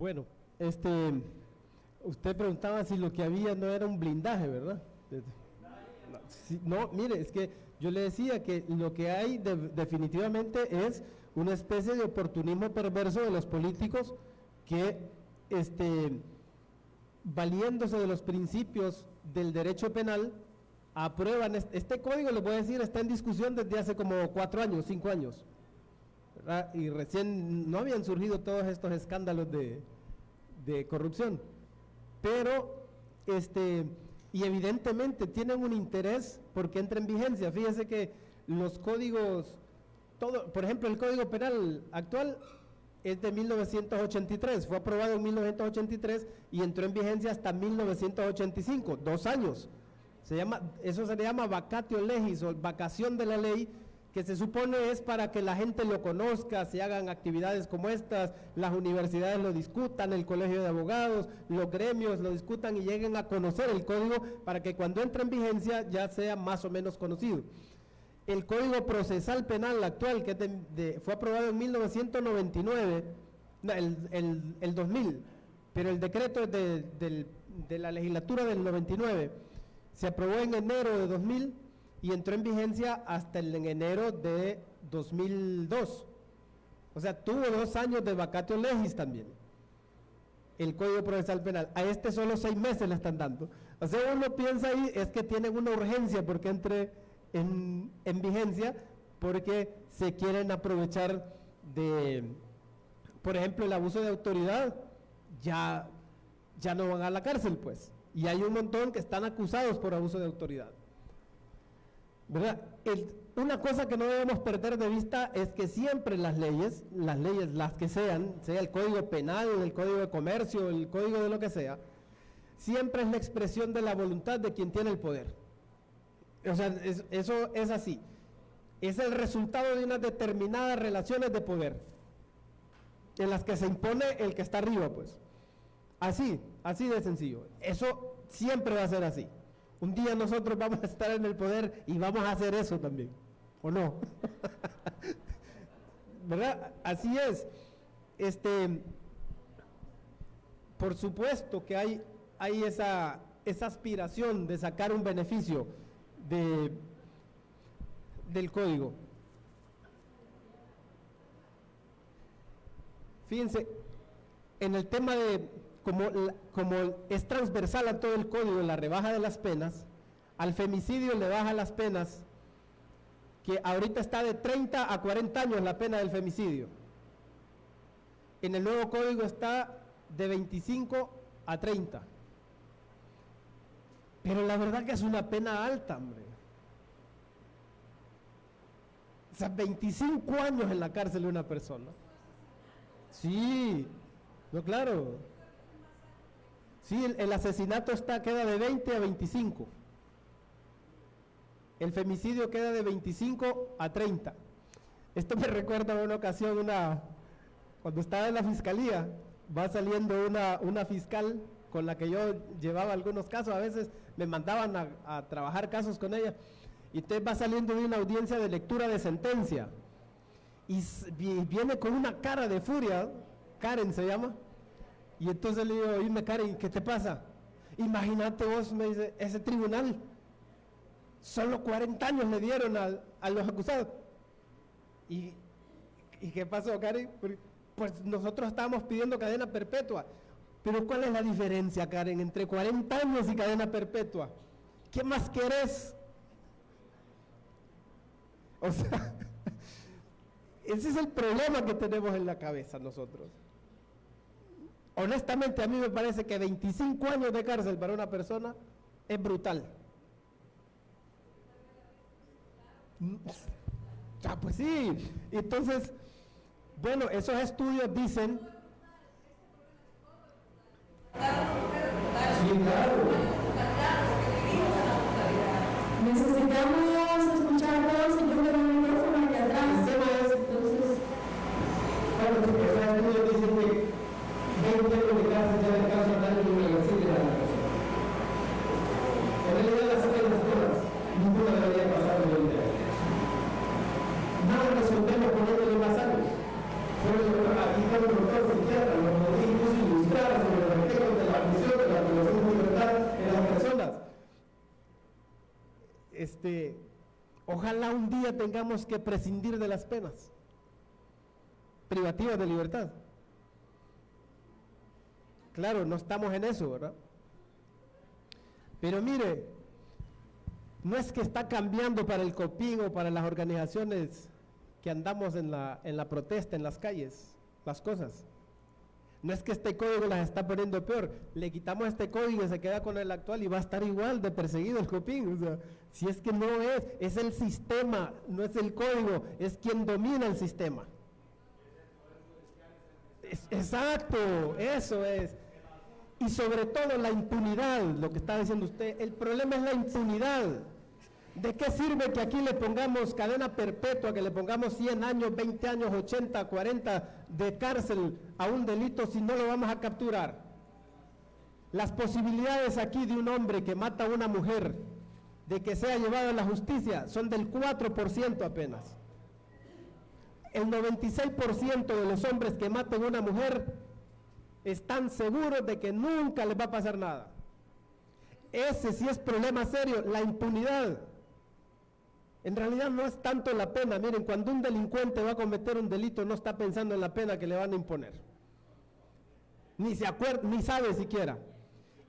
Bueno, usted preguntaba si lo que había no era un blindaje, ¿verdad? No, mire, es que yo le decía que lo que hay definitivamente es una especie de oportunismo perverso de los políticos que, valiéndose de los principios del derecho penal, aprueban este código. Les voy a decir, está en discusión desde hace como 4 años, 5 años, ¿verdad? Y recién no habían surgido todos estos escándalos de corrupción, pero y evidentemente tienen un interés porque entra en vigencia. Fíjese que los códigos, por ejemplo, el Código Penal actual es de 1983, fue aprobado en 1983 y entró en vigencia hasta 1985, 2 años. Eso se le llama vacatio legis, o vacación de la ley, que se supone es para que la gente lo conozca, se hagan actividades como estas, las universidades lo discutan, el colegio de abogados, los gremios lo discutan y lleguen a conocer el código para que cuando entre en vigencia ya sea más o menos conocido. El Código Procesal Penal actual, que fue aprobado en 1999, no, el 2000, pero el decreto es de la legislatura del 99, se aprobó en enero de 2000 y entró en vigencia hasta en enero de 2002. O sea, tuvo 2 años de vacatio legis también, el Código Procesal Penal. A solo 6 meses le están dando. O sea, uno piensa ahí, es que tienen una urgencia porque entre en vigencia, porque se quieren aprovechar de, por ejemplo, el abuso de autoridad. Ya no van a la cárcel, pues, y hay un montón que están acusados por abuso de autoridad, ¿verdad? Una cosa que no debemos perder de vista es que siempre las leyes las que sean, sea el Código Penal, el Código de Comercio, el Código de lo que sea, siempre es la expresión de la voluntad de quien tiene el poder. O sea, eso es así. Es el resultado de unas determinadas relaciones de poder en las que se impone el que está arriba, pues. Así de sencillo. Eso siempre va a ser así. Un día nosotros vamos a estar en el poder y vamos a hacer eso también, ¿o no? ¿Verdad? Así es. Por supuesto que hay esa aspiración de sacar un beneficio del código. Fíjense, en el tema de, como es transversal a todo el código la rebaja de las penas, al femicidio le baja las penas, que ahorita está de 30 a 40 años la pena del femicidio. En el nuevo código está de 25 a 30. Pero la verdad que es una pena alta, hombre. O sea, 25 años en la cárcel de una persona. Sí, no, claro. Sí, el asesinato queda de 20 a 25. El femicidio queda de 25 a 30. Esto me recuerda a una ocasión, cuando estaba en la fiscalía, va saliendo una fiscal con la que yo llevaba algunos casos. A veces me mandaban a trabajar casos con ella, y entonces va saliendo de una audiencia de lectura de sentencia y viene con una cara de furia. Karen se llama, y entonces le digo: oíme, Karen, ¿qué te pasa? Imagínate vos, me dice, ese tribunal solo 40 años le dieron a los acusados. ¿Y qué pasó, Karen? Pues nosotros estábamos pidiendo cadena perpetua. Pero ¿cuál es la diferencia, Karen, entre 40 años y cadena perpetua? ¿Qué más querés? O sea, ese es el problema que tenemos en la cabeza nosotros. Honestamente, a mí me parece que 25 años de cárcel para una persona es brutal. Ah, pues sí. Entonces, bueno, esos estudios dicen... Sí, claro. Necesitamos escucharlos, señor del micrófono aquí atrás. Entonces, claro, esos estudios dicen que 20 años de cárcel ya le causa daño irreversible a la persona. En realidad las penas todas, ninguna debería pasar de 20 años. Nada resolvemos poniéndole más años. Pero aquí está un doctor psiquiatra, los incluso ojalá un día tengamos que prescindir de las penas privativas de libertad. Claro, no estamos en eso, ¿verdad? Pero mire, no es que está cambiando para el COPIN o para las organizaciones que andamos en la protesta, en las calles, las cosas. No es que este código las está poniendo peor, le quitamos este código y se queda con el actual y va a estar igual de perseguido el COPIN. O sea, si es que no es el sistema, no es el código, es quien domina el sistema. Exacto, eso es. Y sobre todo la impunidad, lo que está diciendo usted, el problema es la impunidad. ¿De qué sirve que aquí le pongamos cadena perpetua, que le pongamos 100 años, 20 años, 80, 40 de cárcel a un delito si no lo vamos a capturar? Las posibilidades aquí de un hombre que mata a una mujer, de que sea llevado a la justicia, son del 4% apenas. El 96% de los hombres que maten a una mujer están seguros de que nunca les va a pasar nada. Ese sí es problema serio, la impunidad. En realidad no es tanto la pena. Miren, cuando un delincuente va a cometer un delito no está pensando en la pena que le van a imponer. Ni se acuerda, ni sabe siquiera.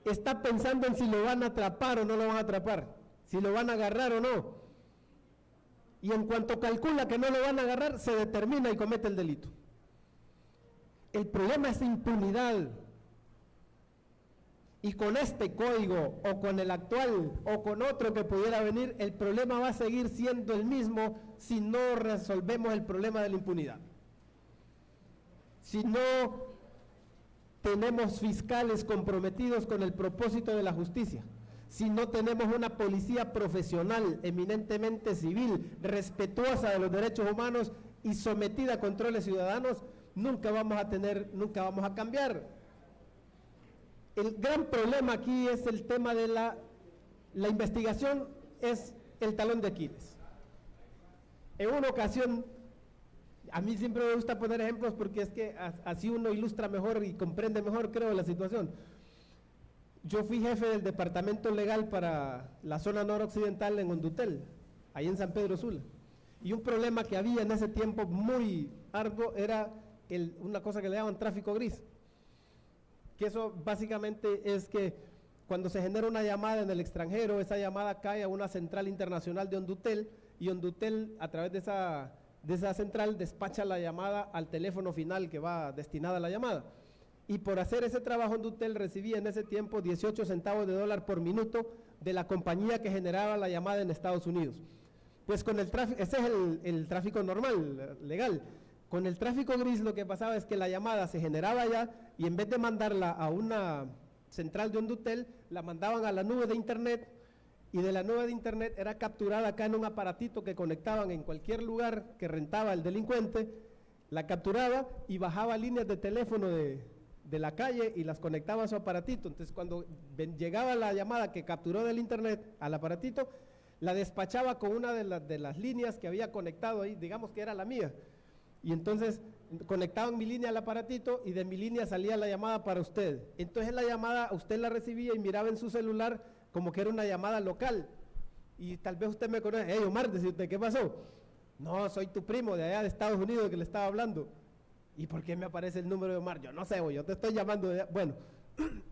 Está pensando en si lo van a atrapar o no lo van a atrapar, si lo van a agarrar o no. Y en cuanto calcula que no lo van a agarrar, se determina y comete el delito. El problema es impunidad. Y con este código, o con el actual, o con otro que pudiera venir, el problema va a seguir siendo el mismo si no resolvemos el problema de la impunidad. Si no tenemos fiscales comprometidos con el propósito de la justicia, si no tenemos una policía profesional, eminentemente civil, respetuosa de los derechos humanos y sometida a controles ciudadanos, nunca vamos a cambiar. El gran problema aquí es el tema de la investigación, es el talón de Aquiles. En una ocasión, a mí siempre me gusta poner ejemplos porque es que así uno ilustra mejor y comprende mejor, creo, la situación. Yo fui jefe del departamento legal para la zona noroccidental en Hondutel, ahí en San Pedro Sula. Y un problema que había en ese tiempo muy arduo era una cosa que le llaman tráfico gris. Que eso básicamente es que cuando se genera una llamada en el extranjero, esa llamada cae a una central internacional de Hondutel y Hondutel a través de esa central despacha la llamada al teléfono final que va destinada a la llamada. Y por hacer ese trabajo Hondutel recibía en ese tiempo 18 centavos de dólar por minuto de la compañía que generaba la llamada en Estados Unidos. Pues con el tráfico, ese es el tráfico normal, legal. Con el tráfico gris lo que pasaba es que la llamada se generaba allá y en vez de mandarla a una central de Hondutel, la mandaban a la nube de internet y de la nube de internet era capturada acá en un aparatito que conectaban en cualquier lugar que rentaba el delincuente, la capturaba y bajaba líneas de teléfono de la calle y las conectaba a su aparatito. Entonces cuando llegaba la llamada que capturó del internet al aparatito, la despachaba con una de las líneas que había conectado ahí, digamos que era la mía. Y entonces conectaban mi línea al aparatito y de mi línea salía la llamada para usted. Entonces la llamada usted la recibía y miraba en su celular como que era una llamada local. Y tal vez usted me conoce, hey Omar, decía usted, ¿qué pasó? No, soy tu primo de allá de Estados Unidos que le estaba hablando. ¿Y por qué me aparece el número de Omar? Yo no sé, yo te estoy llamando de allá. Bueno,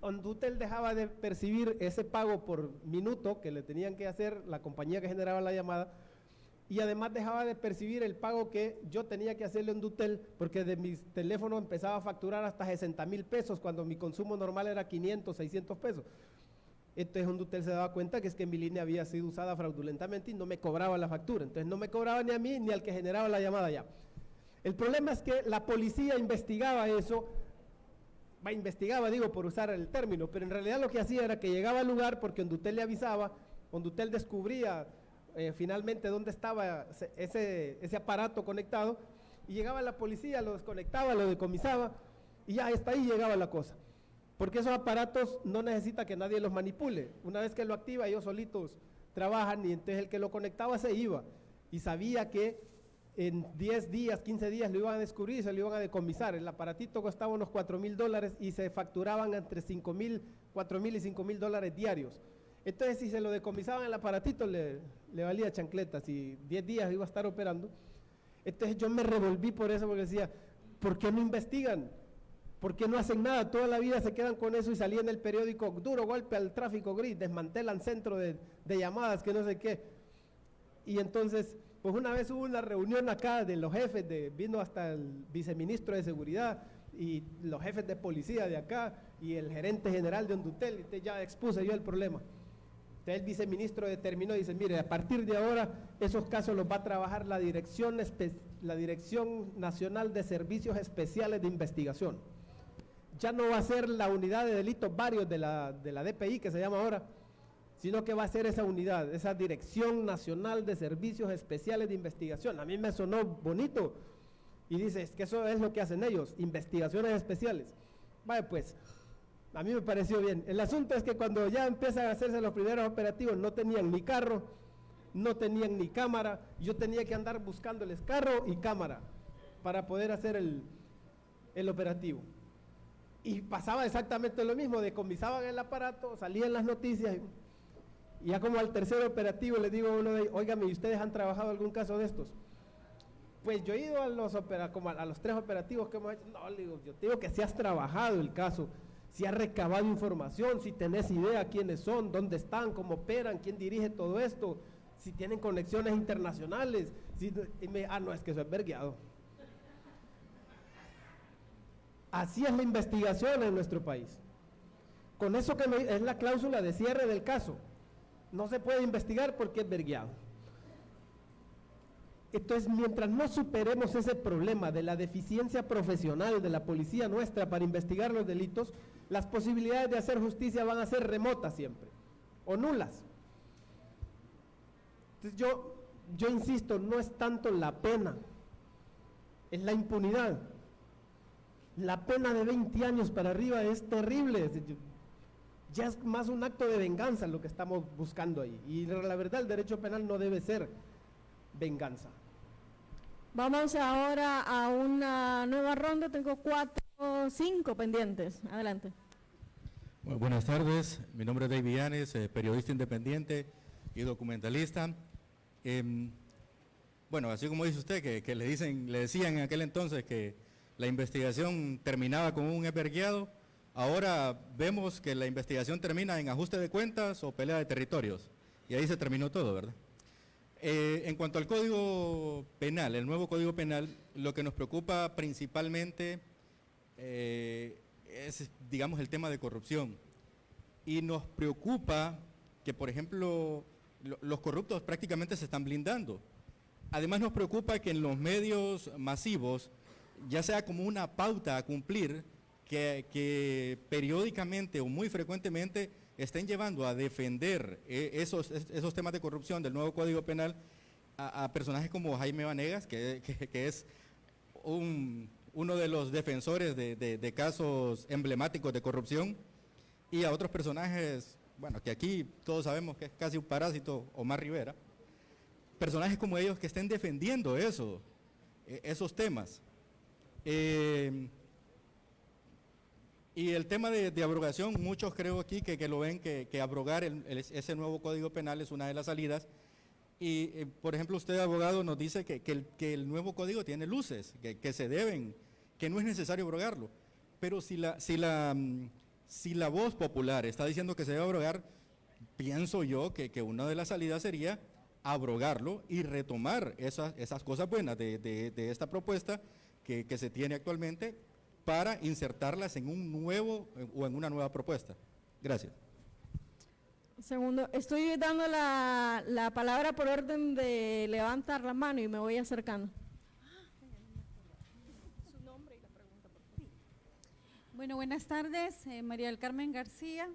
Hondutel dejaba de percibir ese pago por minuto que le tenían que hacer la compañía que generaba la llamada. Y además dejaba de percibir el pago que yo tenía que hacerle a Hondutel, porque de mis teléfonos empezaba a facturar hasta 60,000 pesos, cuando mi consumo normal era 500, 600 pesos. Entonces Hondutel se daba cuenta que es que mi línea había sido usada fraudulentamente y no me cobraba la factura. Entonces no me cobraba ni a mí ni al que generaba la llamada ya. El problema es que la policía investigaba eso, por usar el término, pero en realidad lo que hacía era que llegaba al lugar porque Hondutel le avisaba, Hondutel descubría finalmente dónde estaba ese aparato conectado y llegaba la policía, lo desconectaba, lo decomisaba y ya hasta ahí llegaba la cosa, porque esos aparatos no necesita que nadie los manipule. Una vez que lo activa ellos solitos trabajan y entonces el que lo conectaba se iba y sabía que en 10 días, 15 días lo iban a descubrir y se lo iban a decomisar. El aparatito costaba unos $4,000 y se facturaban entre 4,000 y $5,000 diarios. Entonces, si se lo decomisaban el aparatito, le valía chancletas y 10 días iba a estar operando. Entonces yo me revolví por eso, porque decía, ¿por qué no investigan? ¿Por qué no hacen nada? Toda la vida se quedan con eso y salía en el periódico, duro golpe al tráfico gris, desmantelan centro de llamadas, que no sé qué. Y entonces, pues una vez hubo una reunión acá de los jefes, vino hasta el viceministro de Seguridad y los jefes de policía de acá y el gerente general de Hondutel, y entonces ya expuse yo el problema. Entonces el viceministro determinó, dice, mire, a partir de ahora esos casos los va a trabajar la Dirección Nacional de Servicios Especiales de Investigación. Ya no va a ser la unidad de delitos varios de la DPI, que se llama ahora, sino que va a ser esa unidad, esa Dirección Nacional de Servicios Especiales de Investigación. A mí me sonó bonito, y dice, es que eso es lo que hacen ellos, investigaciones especiales. Vaya pues, a mí me pareció bien. El asunto es que cuando ya empiezan a hacerse los primeros operativos, no tenían ni carro, no tenían ni cámara, yo tenía que andar buscándoles carro y cámara para poder hacer el operativo. Y pasaba exactamente lo mismo, decomisaban el aparato, salían las noticias, y ya como al tercer operativo le digo a uno de ellos, óigame, ¿y ustedes han trabajado algún caso de estos? Pues yo he ido a los 3 operativos que hemos hecho. No, le digo, yo te digo que si has trabajado el caso, si has recabado información, si tenés idea quiénes son, dónde están, cómo operan, quién dirige todo esto, si tienen conexiones internacionales, no, es que eso es vergueado. Así es la investigación en nuestro país. Con eso que es la cláusula de cierre del caso. No se puede investigar porque es vergueado. Entonces, mientras no superemos ese problema de la deficiencia profesional de la policía nuestra para investigar los delitos, las posibilidades de hacer justicia van a ser remotas siempre, o nulas. Entonces yo insisto, no es tanto la pena, es la impunidad. La pena de 20 años para arriba es terrible, ya es más un acto de venganza lo que estamos buscando ahí, y la verdad el derecho penal no debe ser venganza. Vamos ahora a una nueva ronda, tengo 5 pendientes, adelante. Bueno, buenas tardes, mi nombre es David Yanes, periodista independiente y documentalista. Bueno, así como dice usted, que le decían en aquel entonces que la investigación terminaba con un vergueado, ahora vemos que la investigación termina en ajuste de cuentas o pelea de territorios, y ahí se terminó todo, ¿verdad? En cuanto al Código Penal, el nuevo Código Penal, lo que nos preocupa principalmente es, digamos, el tema de corrupción. Y nos preocupa que, por ejemplo, los corruptos prácticamente se están blindando. Además nos preocupa que en los medios masivos ya sea como una pauta a cumplir que periódicamente o muy frecuentemente estén llevando a defender esos temas de corrupción del nuevo Código Penal a personajes como Jaime Vanegas, que es uno de los defensores de casos emblemáticos de corrupción, y a otros personajes, bueno, que aquí todos sabemos que es casi un parásito, Omar Rivera, personajes como ellos que estén defendiendo esos temas. Y el tema de abrogación, muchos creo aquí que lo ven que abrogar ese nuevo Código Penal es una de las salidas. Y, por ejemplo, usted, abogado, nos dice que el nuevo código tiene luces, que se deben, que no es necesario abrogarlo. Pero si la voz popular está diciendo que se debe abrogar, pienso yo que una de las salidas sería abrogarlo y retomar esas cosas buenas de esta propuesta que se tiene actualmente, para insertarlas en un nuevo o en una nueva propuesta. Gracias. Segundo, estoy dando la palabra por orden de levantar la mano y me voy acercando. Su nombre y la pregunta, por favor. Bueno, buenas tardes, María del Carmen García.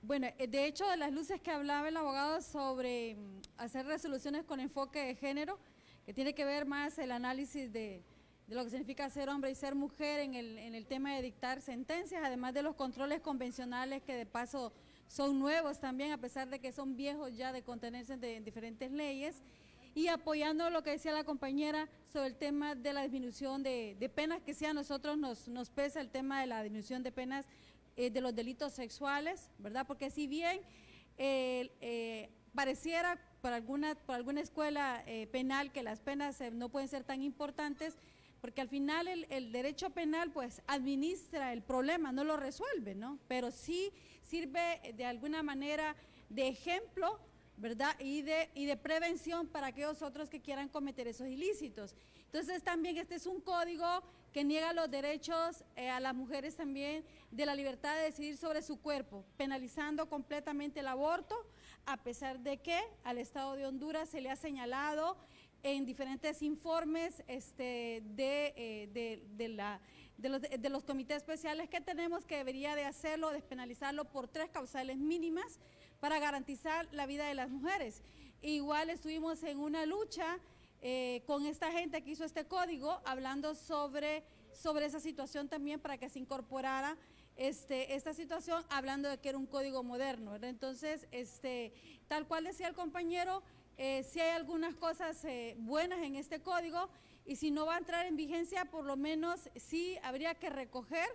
Bueno, de hecho, de las luces que hablaba el abogado sobre hacer resoluciones con enfoque de género, que tiene que ver más el análisis de lo que significa ser hombre y ser mujer en el tema de dictar sentencias, además de los controles convencionales que de paso son nuevos también, a pesar de que son viejos ya de contenerse en diferentes leyes, y apoyando lo que decía la compañera sobre el tema de la disminución de penas, que sí a nosotros nos pesa el tema de la disminución de penas de los delitos sexuales, ¿verdad? Porque si bien pareciera por alguna escuela penal que las penas no pueden ser tan importantes, porque al final el derecho penal pues administra el problema, no lo resuelve, ¿no? Pero sí sirve de alguna manera de ejemplo, ¿verdad? Y de prevención para aquellos otros que quieran cometer esos ilícitos. Entonces también este es un código que niega los derechos a las mujeres también de la libertad de decidir sobre su cuerpo, penalizando completamente el aborto, a pesar de que al Estado de Honduras se le ha señalado en diferentes informes de los comités especiales que tenemos que debería de hacerlo, despenalizarlo por 3 causales mínimas para garantizar la vida de las mujeres. Igual estuvimos en una lucha con esta gente que hizo este código, hablando sobre esa situación también para que se incorporara esta situación, hablando de que era un código moderno, ¿verdad? Entonces, tal cual decía el compañero, sí hay algunas cosas buenas en este código, y si no va a entrar en vigencia, por lo menos sí habría que recoger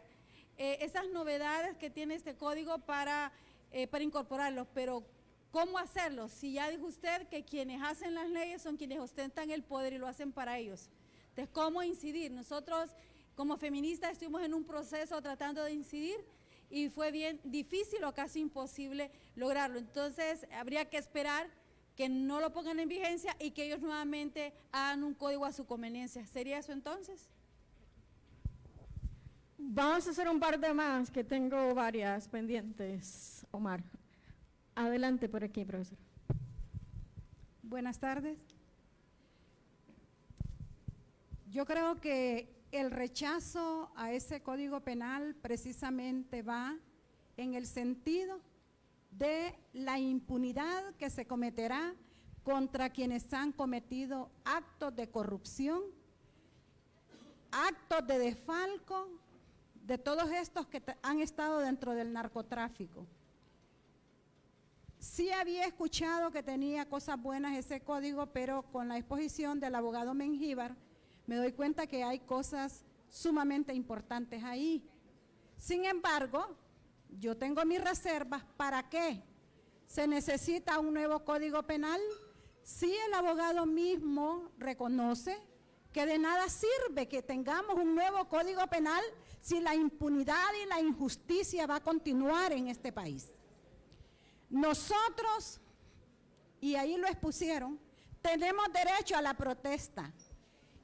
esas novedades que tiene este código para incorporarlos. Pero ¿cómo hacerlo? Si ya dijo usted que quienes hacen las leyes son quienes ostentan el poder y lo hacen para ellos. Entonces, ¿cómo incidir? Nosotros como feministas estuvimos en un proceso tratando de incidir y fue bien difícil o casi imposible lograrlo. Entonces, habría que esperar que no lo pongan en vigencia y que ellos nuevamente hagan un código a su conveniencia. ¿Sería eso entonces? Vamos a hacer un par de más, que tengo varias pendientes, Omar. Adelante por aquí, profesor. Buenas tardes. Yo creo que el rechazo a ese código penal precisamente va en el sentido de la impunidad que se cometerá contra quienes han cometido actos de corrupción, actos de desfalco, de todos estos que han estado dentro del narcotráfico. Sí había escuchado que tenía cosas buenas ese código, pero con la exposición del abogado Mengíbar me doy cuenta que hay cosas sumamente importantes ahí. Sin embargo, yo tengo mis reservas. ¿Para qué se necesita un nuevo código penal? Si el abogado mismo reconoce que de nada sirve que tengamos un nuevo código penal si la impunidad y la injusticia va a continuar en este país. Nosotros, y ahí lo expusieron, tenemos derecho a la protesta.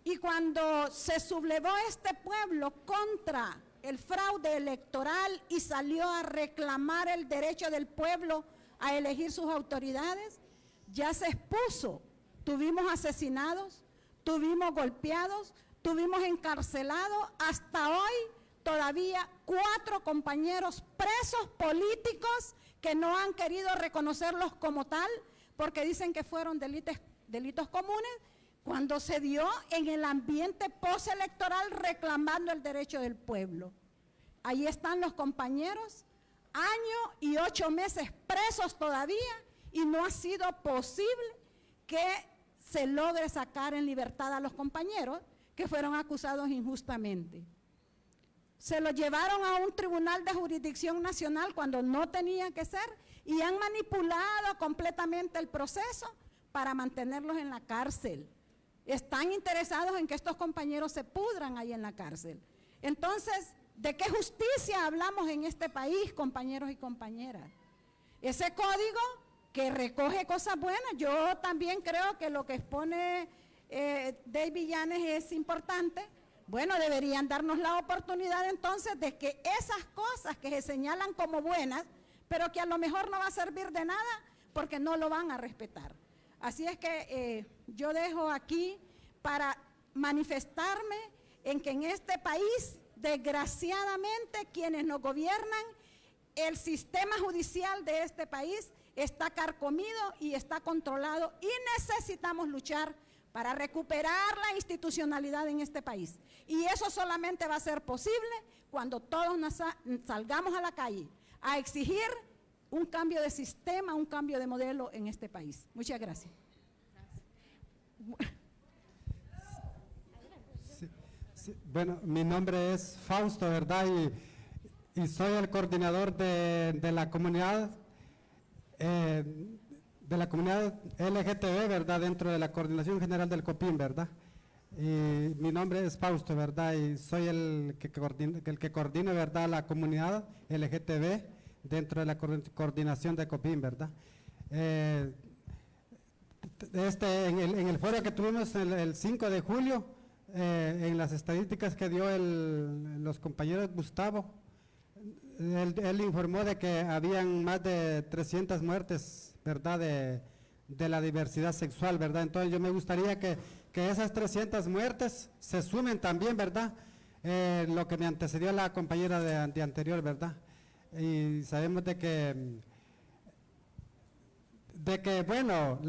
Y cuando se sublevó este pueblo contra el fraude electoral y salió a reclamar el derecho del pueblo a elegir sus autoridades, ya se expuso. Tuvimos asesinados, tuvimos golpeados, tuvimos encarcelados, hasta hoy todavía 4 compañeros presos políticos que no han querido reconocerlos como tal porque dicen que fueron delitos comunes, cuando se dio en el ambiente postelectoral reclamando el derecho del pueblo. Ahí están los compañeros, año y 8 meses presos todavía, y no ha sido posible que se logre sacar en libertad a los compañeros que fueron acusados injustamente. Se los llevaron a un tribunal de jurisdicción nacional cuando no tenía que ser, y han manipulado completamente el proceso para mantenerlos en la cárcel. Están interesados en que estos compañeros se pudran ahí en la cárcel. Entonces, ¿de qué justicia hablamos en este país, compañeros y compañeras? Ese código que recoge cosas buenas, yo también creo que lo que expone David Llanes es importante. Bueno, deberían darnos la oportunidad entonces de que esas cosas que se señalan como buenas, pero que a lo mejor no va a servir de nada porque no lo van a respetar. Así es que yo dejo aquí para manifestarme en que en este país, desgraciadamente, quienes nos gobiernan, el sistema judicial de este país está carcomido y está controlado, y necesitamos luchar para recuperar la institucionalidad en este país. Y eso solamente va a ser posible cuando todos salgamos a la calle a exigir un cambio de sistema, un cambio de modelo en este país. Muchas gracias. Sí, bueno, mi nombre es Fausto, ¿verdad? y soy el coordinador de la comunidad LGTB, ¿verdad? Dentro de la Coordinación General del COPIN, ¿verdad? Y mi nombre es Fausto, ¿verdad? Y soy el que coordina, ¿verdad? La comunidad LGTB dentro de la coordinación de COPIN, ¿verdad? En el foro que tuvimos el 5 de julio, en las estadísticas que dio los compañeros Gustavo, él informó de que habían más de 300 muertes, ¿verdad?, de la diversidad sexual, ¿verdad? Entonces yo me gustaría que esas 300 muertes se sumen también, ¿verdad? Lo que me antecedió la compañera de anterior, ¿verdad? Y sabemos de que bueno,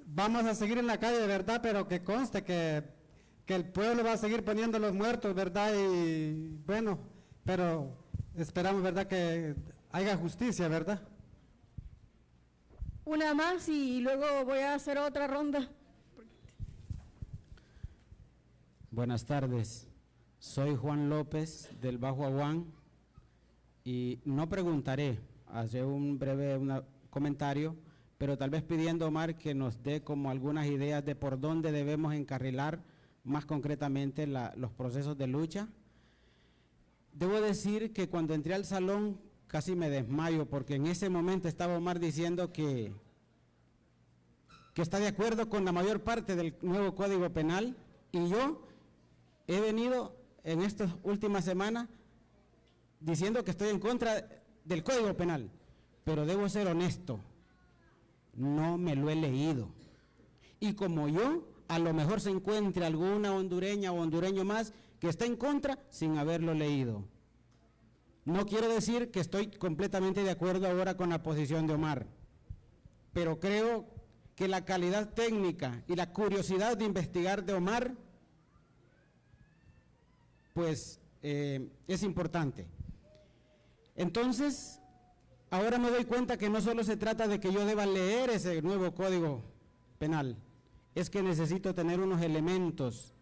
vamos a seguir en la calle, ¿verdad? Pero que conste que el pueblo va a seguir poniendo los muertos, ¿verdad? Y bueno, pero esperamos, ¿verdad?, que haya justicia, ¿verdad? Una más y luego voy a hacer otra ronda. Buenas tardes, soy Juan López del Bajo Aguán y no preguntaré, haré un breve comentario, pero tal vez pidiendo a Omar que nos dé como algunas ideas de por dónde debemos encarrilar más concretamente los procesos de lucha. Debo decir que cuando entré al salón casi me desmayo, porque en ese momento estaba Omar diciendo que está de acuerdo con la mayor parte del nuevo Código Penal, y yo he venido en estas últimas semanas diciendo que estoy en contra del Código Penal, pero debo ser honesto, no me lo he leído. Y como yo, a lo mejor se encuentre alguna hondureña o hondureño más que está en contra sin haberlo leído. No quiero decir que estoy completamente de acuerdo ahora con la posición de Omar, pero creo que la calidad técnica y la curiosidad de investigar de Omar, pues es importante. Entonces, ahora me doy cuenta que no solo se trata de que yo deba leer ese nuevo Código Penal, es que necesito tener unos elementos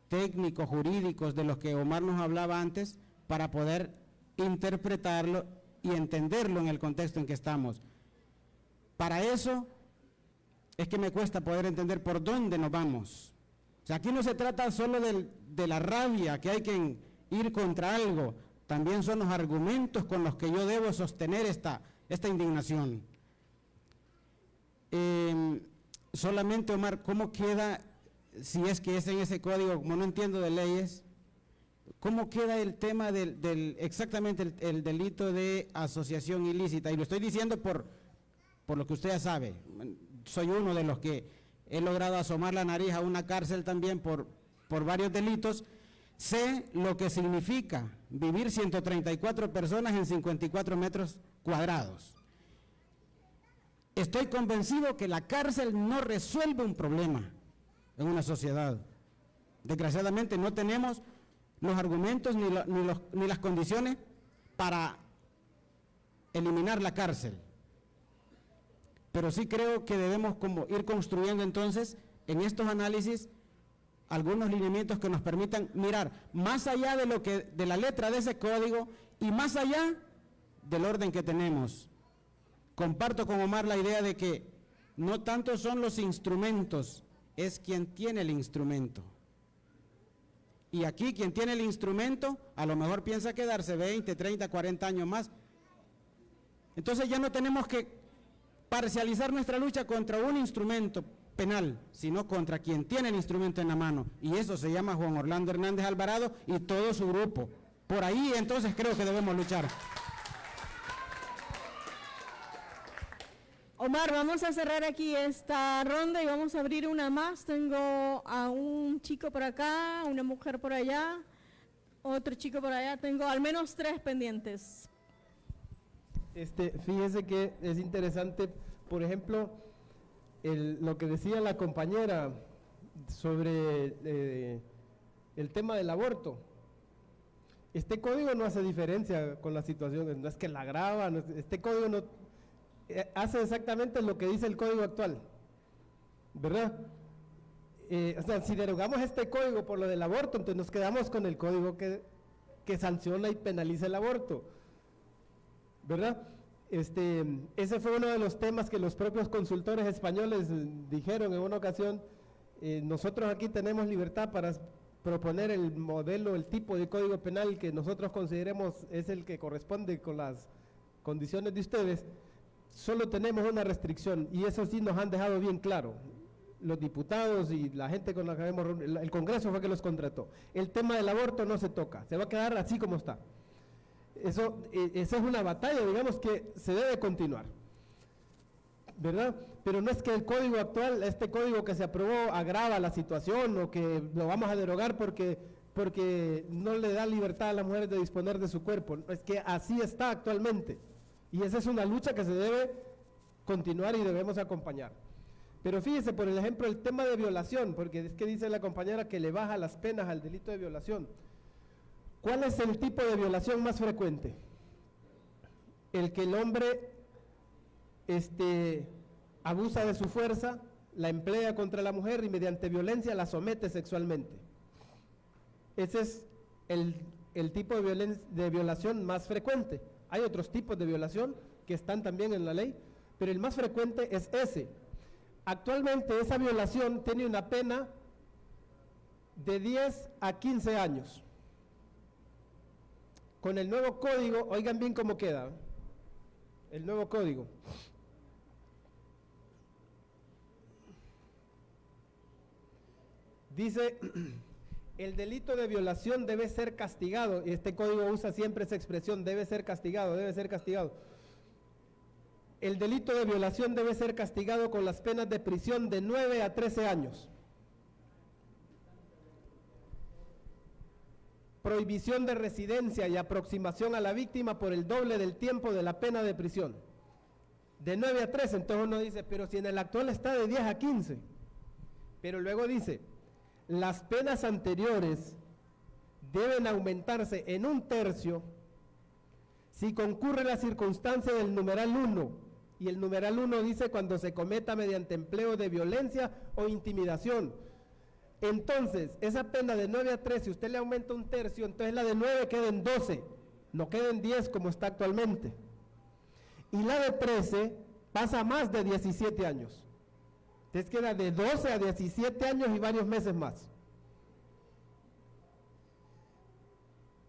técnicos, jurídicos, de los que Omar nos hablaba antes, para poder interpretarlo y entenderlo en el contexto en que estamos. Para eso es que me cuesta poder entender por dónde nos vamos. O sea, aquí no se trata solo de la rabia, que hay que ir contra algo, también son los argumentos con los que yo debo sostener esta indignación. Solamente, Omar, ¿cómo queda, si es que es en ese código, como no entiendo de leyes, cómo queda el tema exactamente el delito de asociación ilícita? Y lo estoy diciendo por lo que usted ya sabe. Soy uno de los que he logrado asomar la nariz a una cárcel también por varios delitos. Sé lo que significa vivir 134 personas en 54 metros cuadrados. Estoy convencido que la cárcel no resuelve un problema en una sociedad. Desgraciadamente no tenemos los argumentos ni las condiciones para eliminar la cárcel. Pero sí creo que debemos como ir construyendo entonces en estos análisis algunos lineamientos que nos permitan mirar más allá de la letra de ese código y más allá del orden que tenemos. Comparto con Omar la idea de que no tanto son los instrumentos, es quien tiene el instrumento. Y aquí quien tiene el instrumento a lo mejor piensa quedarse 20, 30, 40 años más. Entonces ya no tenemos que parcializar nuestra lucha contra un instrumento penal, sino contra quien tiene el instrumento en la mano, y eso se llama Juan Orlando Hernández Alvarado y todo su grupo. Por ahí entonces creo que debemos luchar. Omar, vamos a cerrar aquí esta ronda y vamos a abrir una más. Tengo a un chico por acá, una mujer por allá, otro chico por allá. Tengo al menos 3 pendientes. Fíjese que es interesante, por ejemplo, lo que decía la compañera sobre el tema del aborto. Este código no hace diferencia con la situación, no es que la agrava, este código no hace exactamente lo que dice el código actual, ¿verdad? O sea, si derogamos este código por lo del aborto, entonces nos quedamos con el código que que sanciona y penaliza el aborto, ¿verdad? Ese fue uno de los temas que los propios consultores españoles dijeron en una ocasión. Nosotros aquí tenemos libertad para proponer el modelo, el tipo de código penal que nosotros consideremos es el que corresponde con las condiciones de ustedes. Solo tenemos una restricción, y eso sí nos han dejado bien claro los diputados y la gente con la que hemos reunido. El Congreso fue que los contrató. El tema del aborto no se toca, se va a quedar así como está. Esa es una batalla, digamos, que se debe continuar, ¿verdad? Pero no es que el código actual, este código que se aprobó, agrava la situación o que lo vamos a derogar porque no le da libertad a las mujeres de disponer de su cuerpo. Es que así está actualmente, y esa es una lucha que se debe continuar y debemos acompañar. Pero fíjese, por ejemplo, el tema de violación, porque es que dice la compañera que le baja las penas al delito de violación. ¿Cuál es el tipo de violación más frecuente? El que el hombre abusa de su fuerza, la emplea contra la mujer y mediante violencia la somete sexualmente. Ese es el tipo de violación más frecuente. Hay otros tipos de violación que están también en la ley, pero el más frecuente es ese. Actualmente esa violación tiene una pena de 10 a 15 años. Con el nuevo código, oigan bien cómo queda, el nuevo código. Dice, el delito de violación debe ser castigado, y este código usa siempre esa expresión, debe ser castigado, debe ser castigado. El delito de violación debe ser castigado con las penas de prisión de 9 a 13 años. Prohibición de residencia y aproximación a la víctima por el doble del tiempo de la pena de prisión. De 9 a 13, entonces uno dice, pero si en el actual está de 10 a 15. Pero luego dice, las penas anteriores deben aumentarse en 1/3 si concurre la circunstancia del numeral 1, y el numeral 1 dice cuando se cometa mediante empleo de violencia o intimidación. Entonces, esa pena de 9 a 13, si usted le aumenta 1/3, entonces la de 9 queda en 12, no queda en 10 como está actualmente. Y la de 13 pasa a más de 17 años. Entonces queda de 12 a 17 años y varios meses más.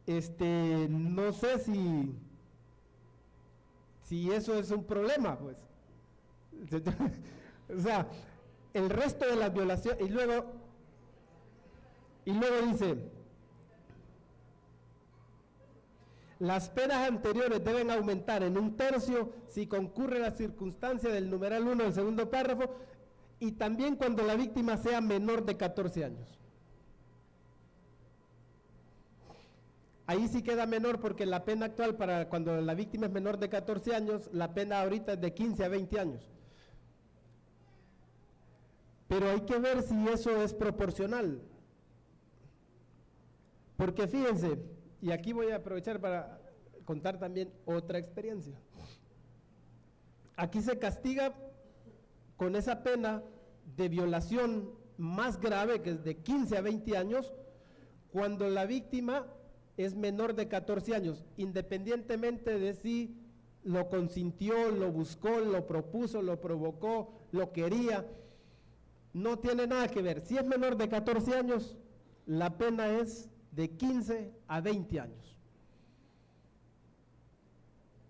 No sé si eso es un problema, pues. O sea, el resto de las violaciones, y luego dice, las penas anteriores deben aumentar en 1/3 si concurre la circunstancia del numeral 1 del segundo párrafo, y también cuando la víctima sea menor de 14 años. Ahí sí queda menor porque la pena actual para cuando la víctima es menor de 14 años, la pena ahorita es de 15 a 20 años. Pero hay que ver si eso es proporcional. Porque fíjense, y aquí voy a aprovechar para contar también otra experiencia. Aquí se castiga con esa pena de violación más grave, que es de 15 a 20 años, cuando la víctima es menor de 14 años, independientemente de si lo consintió, lo buscó, lo propuso, lo provocó, lo quería, no tiene nada que ver. Si es menor de 14 años, la pena es de 15 a 20 años.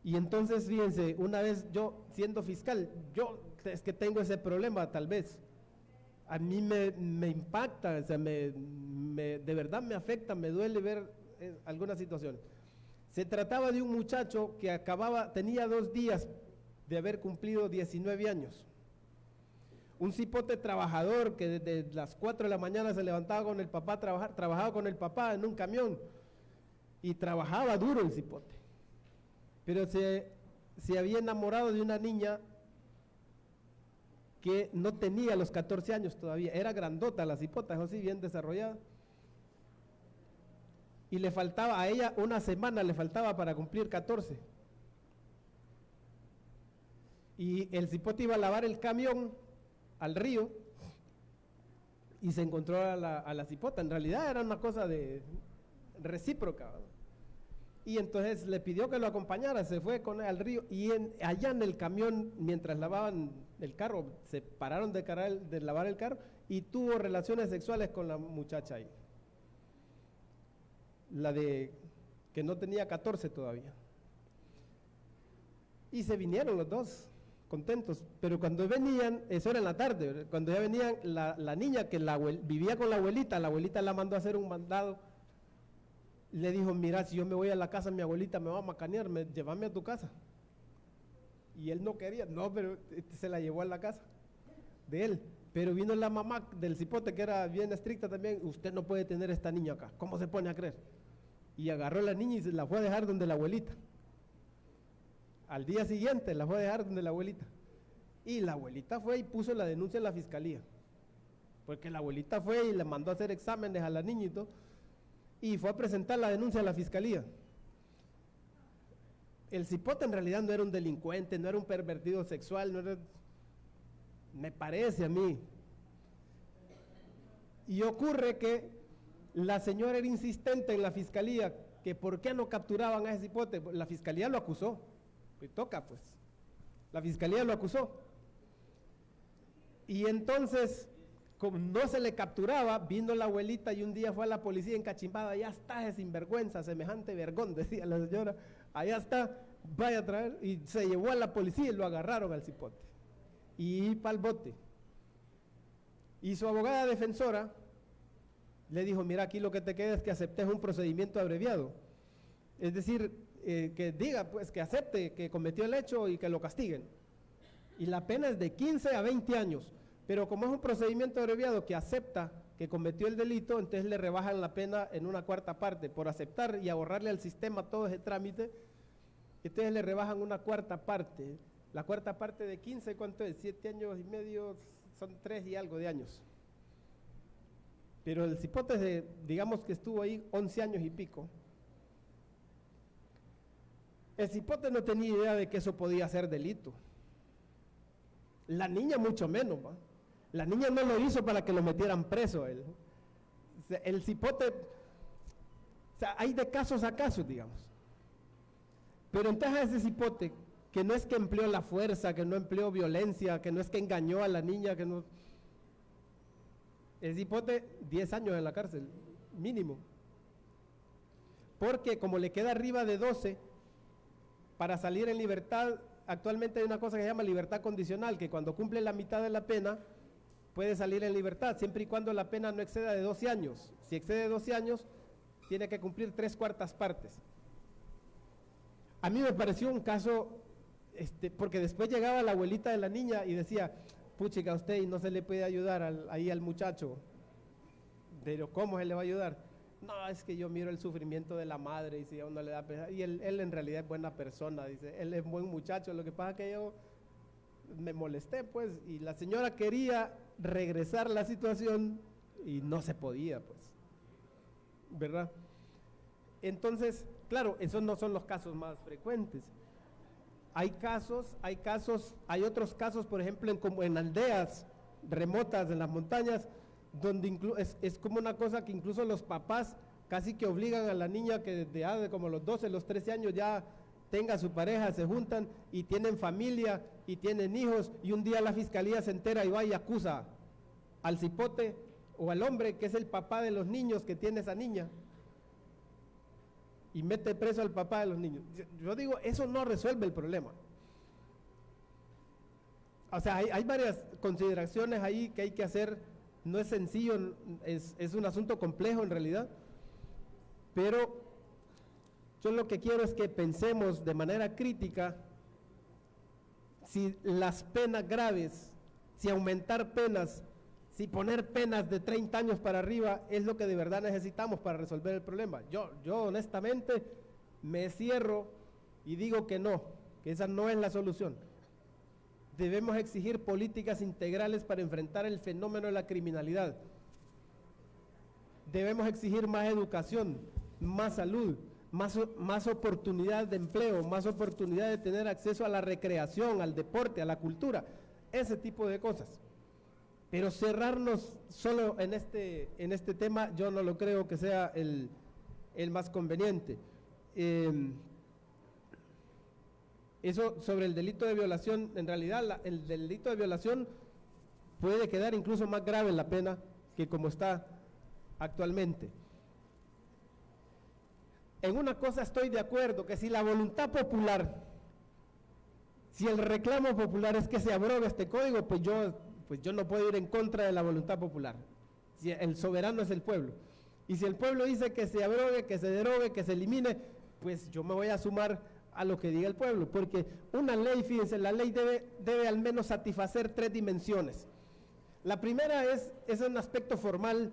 Y entonces, fíjense, una vez yo siendo fiscal, yo es que tengo ese problema tal vez, a mí me impacta, o sea, de verdad me afecta, me duele ver algunas situaciones. Se trataba de un muchacho que tenía 2 días de haber cumplido 19 años. Un cipote trabajador que desde las 4 de la mañana se levantaba con el papá a trabajar, trabajaba con el papá en un camión y trabajaba duro el cipote. Pero se había enamorado de una niña que no tenía los 14 años todavía, era grandota la cipota, así bien desarrollada. Y le faltaba a ella una semana, le faltaba para cumplir 14. Y el cipote iba a lavar el camión al río y se encontró a la cipota. En realidad era una cosa de recíproca, ¿verdad? Y entonces le pidió que lo acompañara, se fue con él al río y allá en el camión, mientras lavaban el carro, se pararon de lavar el carro y tuvo relaciones sexuales con la muchacha ahí. La de que no tenía 14 todavía. Y se vinieron los dos contentos, pero cuando venían, eso era en la tarde, ¿verdad? Cuando ya venían, la niña que vivía con la abuelita la mandó a hacer un mandado. Le dijo, mira, si yo me voy a la casa de mi abuelita me va a macanear, llévame a tu casa. Y él no quería, no, pero se la llevó a la casa de él. Pero vino la mamá del cipote, que era bien estricta también, usted no puede tener esta niña acá, ¿cómo se pone a creer? Y agarró a la niña y se la fue a dejar donde la abuelita. Al día siguiente la fue a dejar donde la abuelita. Y la abuelita fue y puso la denuncia en la fiscalía. Porque la abuelita fue y le mandó a hacer exámenes a la niña y todo. Y fue a presentar la denuncia a la fiscalía. El cipote en realidad no era un delincuente, no era un pervertido sexual, no era, me parece a mí. Y ocurre que la señora era insistente en la fiscalía, que por qué no capturaban a ese cipote. La fiscalía lo acusó, y toca pues, la fiscalía lo acusó. Y entonces, como no se le capturaba, vino la abuelita y un día fue a la policía encachimbada, ya está ese sinvergüenza, semejante vergón, decía la señora, allá está, vaya a traer, y se llevó a la policía y lo agarraron al cipote, y para el bote. Y su abogada defensora le dijo, mira, aquí lo que te queda es que aceptes un procedimiento abreviado, es decir, que diga, pues, que acepte que cometió el hecho y que lo castiguen. Y la pena es de 15 a 20 años, pero como es un procedimiento abreviado que acepta que cometió el delito, entonces le rebajan la pena en una cuarta parte, por aceptar y ahorrarle al sistema todo ese trámite, entonces le rebajan una cuarta parte. La cuarta parte de 15, ¿cuánto es? 7 años y medio, son 3 y algo de años. Pero el cipote, digamos que estuvo ahí 11 años y pico. El cipote no tenía idea de que eso podía ser delito. La niña mucho menos, ¿va? La niña no lo hizo para que lo metieran preso a él. O sea, el cipote, o sea, hay de casos a casos, digamos. Pero entonces ese cipote, que no es que empleó la fuerza, que no empleó violencia, que no es que engañó a la niña, que no... El cipote, 10 años en la cárcel, mínimo. Porque como le queda arriba de 12, para salir en libertad, actualmente hay una cosa que se llama libertad condicional, que cuando cumple la mitad de la pena, puede salir en libertad, siempre y cuando la pena no exceda de 12 años. Si excede 12 años, tiene que cumplir 3/4 partes. A mí me pareció un caso, porque después llegaba la abuelita de la niña y decía, puchica, a usted y no se le puede ayudar ahí al muchacho. Pero ¿cómo se le va a ayudar? No, es que yo miro el sufrimiento de la madre y si a uno le da pena. Y él en realidad es buena persona, dice, él es buen muchacho, lo que pasa es que yo me molesté, pues, y la señora quería regresar la situación y no se podía, pues, ¿verdad? Entonces, claro, esos no son los casos más frecuentes. Hay otros casos, por ejemplo, como en aldeas remotas, en las montañas, donde es como una cosa que incluso los papás casi que obligan a la niña que desde como los 12, los 13 años ya tenga su pareja, se juntan y tienen familia y tienen hijos, y un día la fiscalía se entera y va y acusa al cipote o al hombre que es el papá de los niños que tiene esa niña y mete preso al papá de los niños. Yo digo, eso no resuelve el problema. O sea, hay varias consideraciones ahí que hay que hacer. No es sencillo, es un asunto complejo en realidad, pero yo lo que quiero es que pensemos de manera crítica si las penas graves, si aumentar penas, si poner penas de 30 años para arriba es lo que de verdad necesitamos para resolver el problema. Yo honestamente me cierro y digo que no, que esa no es la solución. Debemos exigir políticas integrales para enfrentar el fenómeno de la criminalidad. Debemos exigir más educación, más salud, más oportunidad de empleo, más oportunidad de tener acceso a la recreación, al deporte, a la cultura, ese tipo de cosas. Pero cerrarnos solo en este tema, yo no lo creo que sea el más conveniente. eso sobre el delito de violación, en realidad el delito de violación puede quedar incluso más grave en la pena que como está actualmente. En una cosa estoy de acuerdo, que si la voluntad popular, si el reclamo popular es que se abrogue este código, pues yo no puedo ir en contra de la voluntad popular. Si el soberano es el pueblo. Y si el pueblo dice que se abrogue, que se derogue, que se elimine, pues yo me voy a sumar a lo que diga el pueblo. Porque una ley, fíjense, la ley debe al menos satisfacer 3 dimensiones. La primera es un aspecto formal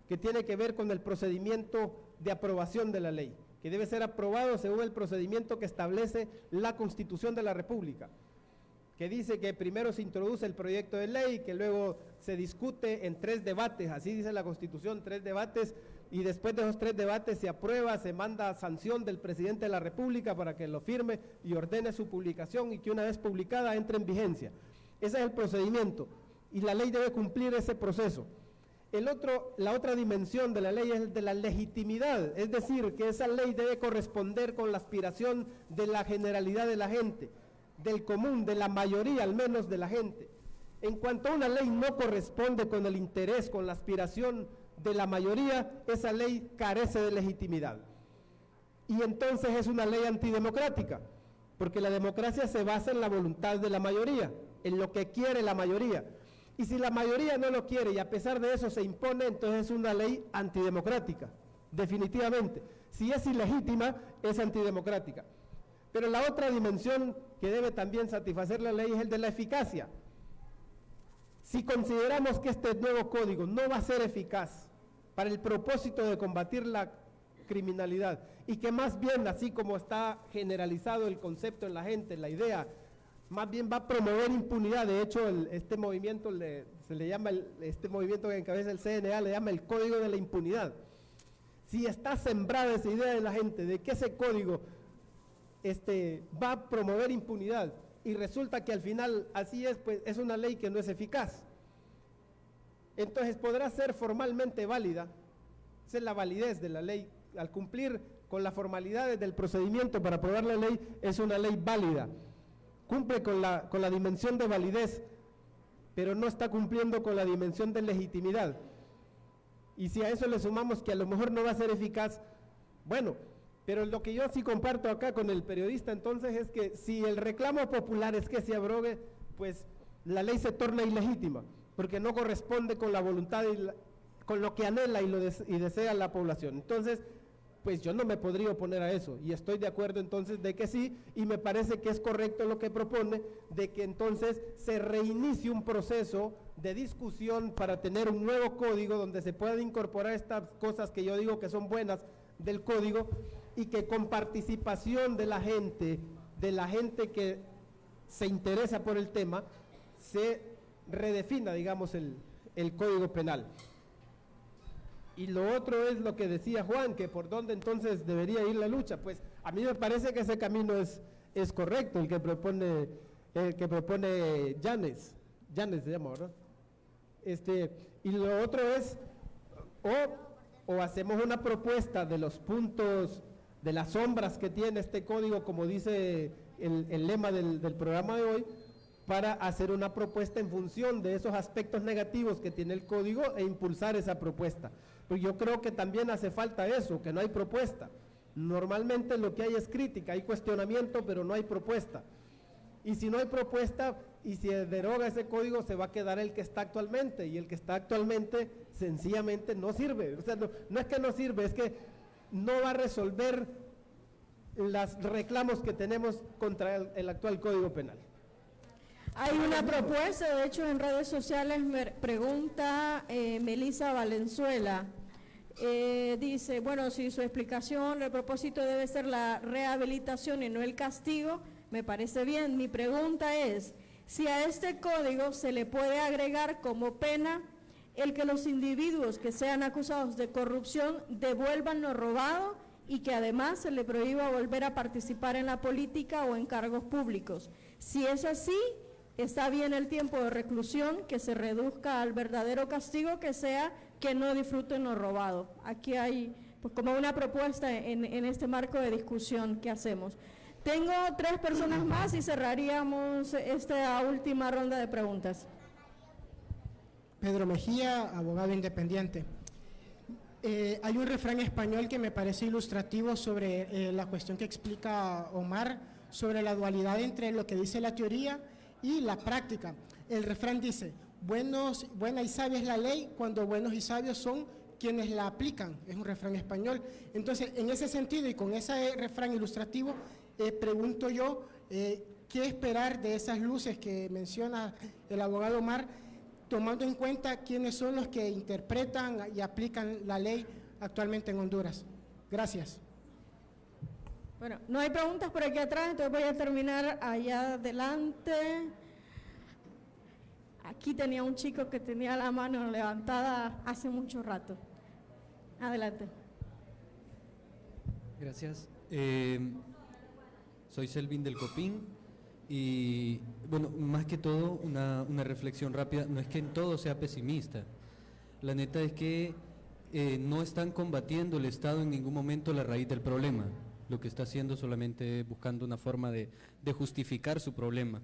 que tiene que ver con el procedimiento de aprobación de la ley, que debe ser aprobado según el procedimiento que establece la Constitución de la República, que dice que primero se introduce el proyecto de ley, que luego se discute en 3 debates, así dice la Constitución, 3 debates, y después de esos 3 debates se aprueba, se manda a sanción del presidente de la República para que lo firme y ordene su publicación y que una vez publicada entre en vigencia. Ese es el procedimiento y la ley debe cumplir ese proceso. La otra dimensión de la ley es el de la legitimidad, es decir, que esa ley debe corresponder con la aspiración de la generalidad de la gente, del común, de la mayoría al menos de la gente. En cuanto a una ley no corresponde con el interés, con la aspiración de la mayoría, esa ley carece de legitimidad. Y entonces es una ley antidemocrática, porque la democracia se basa en la voluntad de la mayoría, en lo que quiere la mayoría. Y si la mayoría no lo quiere y a pesar de eso se impone, entonces es una ley antidemocrática, definitivamente. Si es ilegítima, es antidemocrática. Pero la otra dimensión que debe también satisfacer la ley es el de la eficacia. Si consideramos que este nuevo código no va a ser eficaz para el propósito de combatir la criminalidad y que más bien, así como está generalizado el concepto en la gente, la idea, más bien va a promover impunidad. De hecho, este movimiento se le llama, este movimiento que encabeza el CNA le llama el Código de la Impunidad. Si está sembrada esa idea en la gente de que ese código va a promover impunidad y resulta que al final así es, pues es una ley que no es eficaz. Entonces podrá ser formalmente válida, esa es la validez de la ley, al cumplir con las formalidades del procedimiento para aprobar la ley, es una ley válida. Cumple con la dimensión de validez, pero no está cumpliendo con la dimensión de legitimidad. Y si a eso le sumamos que a lo mejor no va a ser eficaz, bueno, pero lo que yo sí comparto acá con el periodista entonces es que si el reclamo popular es que se abrogue, pues la ley se torna ilegítima, porque no corresponde con la voluntad y con lo que anhela y desea la población. Entonces, pues yo no me podría oponer a eso, y estoy de acuerdo entonces de que sí, y me parece que es correcto lo que propone, de que entonces se reinicie un proceso de discusión para tener un nuevo código donde se puedan incorporar estas cosas que yo digo que son buenas del código, y que con participación de la gente que se interesa por el tema, se redefina, digamos, el Código Penal. Y lo otro es lo que decía Juan, que por dónde entonces debería ir la lucha. Pues a mí me parece que ese camino es correcto, el que propone Yanes se llama, ¿verdad? Y lo otro es, o hacemos una propuesta de los puntos, de las sombras que tiene este código, como dice el lema del programa de hoy, para hacer una propuesta en función de esos aspectos negativos que tiene el código e impulsar esa propuesta. Pues yo creo que también hace falta eso, que no hay propuesta. Normalmente lo que hay es crítica, hay cuestionamiento, pero no hay propuesta. Y si no hay propuesta y si deroga ese código, se va a quedar el que está actualmente, y el que está actualmente sencillamente no sirve. O sea, no es que no sirve, es que no va a resolver los reclamos que tenemos contra el actual Código Penal. Hay una propuesta, de hecho en redes sociales me pregunta Melissa Valenzuela, dice, bueno, si su explicación, el propósito debe ser la rehabilitación y no el castigo, me parece bien. Mi pregunta es, si a este código se le puede agregar como pena el que los individuos que sean acusados de corrupción devuelvan lo robado y que además se le prohíba volver a participar en la política o en cargos públicos. Si es así, está bien el tiempo de reclusión, que se reduzca al verdadero castigo, que sea que no disfruten lo robado. Aquí hay pues como una propuesta en este marco de discusión que hacemos. Tengo 3 personas más y cerraríamos esta última ronda de preguntas. Pedro Mejía, abogado independiente. Hay un refrán español que me parece ilustrativo sobre la cuestión que explica Omar sobre la dualidad entre lo que dice la teoría y la práctica. El refrán dice, buena y sabia es la ley cuando buenos y sabios son quienes la aplican. Es un refrán español. Entonces, en ese sentido y con ese refrán ilustrativo, pregunto yo, ¿qué esperar de esas luces que menciona el abogado Omar, tomando en cuenta quiénes son los que interpretan y aplican la ley actualmente en Honduras? Gracias. Bueno, no hay preguntas por aquí atrás, entonces voy a terminar allá adelante. Aquí tenía un chico que tenía la mano levantada hace mucho rato. Adelante. Gracias. Soy Selvin del Copín y, bueno, más que todo una reflexión rápida. No es que en todo sea pesimista. La neta es que no están combatiendo el Estado en ningún momento la raíz del problema. Lo que está haciendo solamente buscando una forma de justificar su problema.